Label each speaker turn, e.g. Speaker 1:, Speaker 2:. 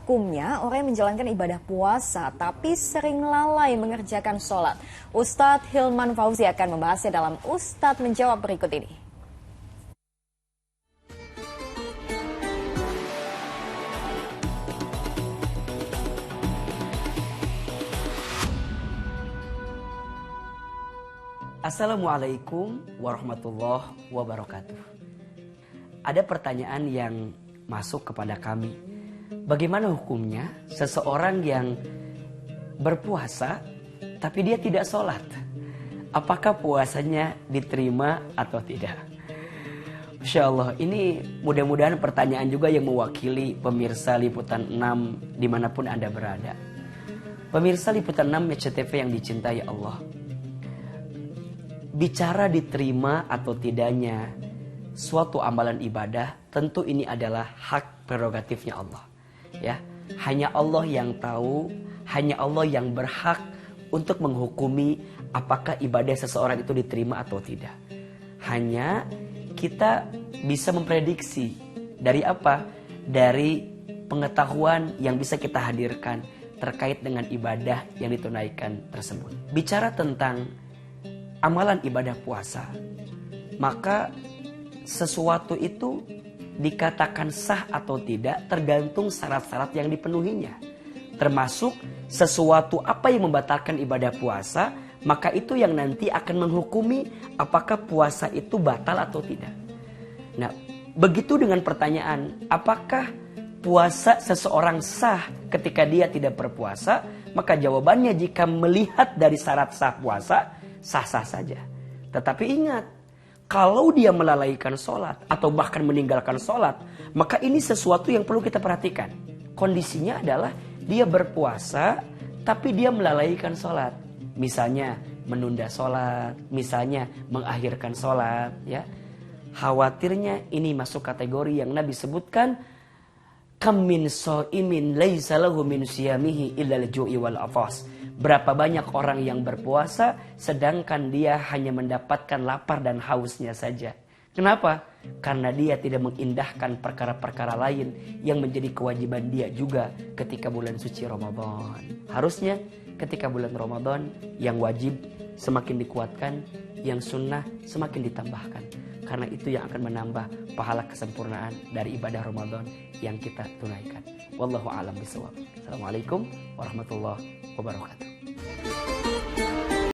Speaker 1: hukumnya orang yang menjalankan ibadah puasa tapi sering lalai mengerjakan sholat? Ustadz Hilman Fauzi akan membahasnya dalam Ustadz Menjawab berikut ini.
Speaker 2: Assalamualaikum warahmatullahi wabarakatuh. Ada pertanyaan yang masuk kepada kami. Bagaimana hukumnya seseorang yang berpuasa tapi dia tidak sholat? Apakah puasanya diterima atau tidak? Masya Allah, ini mudah-mudahan pertanyaan juga yang mewakili pemirsa Liputan 6 dimanapun Anda berada. Pemirsa Liputan 6 SCTV yang dicintai Allah. Bicara diterima atau tidaknya suatu amalan ibadah, tentu ini adalah hak prerogatifnya Allah. Ya, hanya Allah yang tahu, hanya Allah yang berhak untuk menghukumi apakah ibadah seseorang itu diterima atau tidak. Hanya kita bisa memprediksi dari apa? Dari pengetahuan yang bisa kita hadirkan terkait dengan ibadah yang ditunaikan tersebut. Bicara tentang amalan ibadah puasa, maka sesuatu itu dikatakan sah atau tidak tergantung syarat-syarat yang dipenuhinya. Termasuk sesuatu apa yang membatalkan ibadah puasa, maka itu yang nanti akan menghukumi apakah puasa itu batal atau tidak. Nah, begitu dengan pertanyaan, apakah puasa seseorang sah ketika dia tidak berpuasa? Maka jawabannya jika melihat dari syarat sah puasa, sah-sah saja. Tetapi ingat, kalau dia melalaikan sholat atau bahkan meninggalkan sholat, maka ini sesuatu yang perlu kita perhatikan. Kondisinya adalah dia berpuasa tapi dia melalaikan sholat. Misalnya menunda sholat, misalnya mengakhirkan sholat, ya. Khawatirnya ini masuk kategori yang Nabi sebutkan, kam min shaimin laisa lahu min siyamihi illa al-ju'i wal afas. Berapa banyak orang yang berpuasa sedangkan dia hanya mendapatkan lapar dan hausnya saja. Kenapa? Karena dia tidak mengindahkan perkara-perkara lain yang menjadi kewajiban dia juga ketika bulan suci Ramadan. Harusnya ketika bulan Ramadan yang wajib semakin dikuatkan, yang sunnah semakin ditambahkan. Karena itu yang akan menambah pahala kesempurnaan dari ibadah Ramadan yang kita tunaikan. Wallahu a'lam bishawab. Assalamualaikum warahmatullahi wabarakatuh.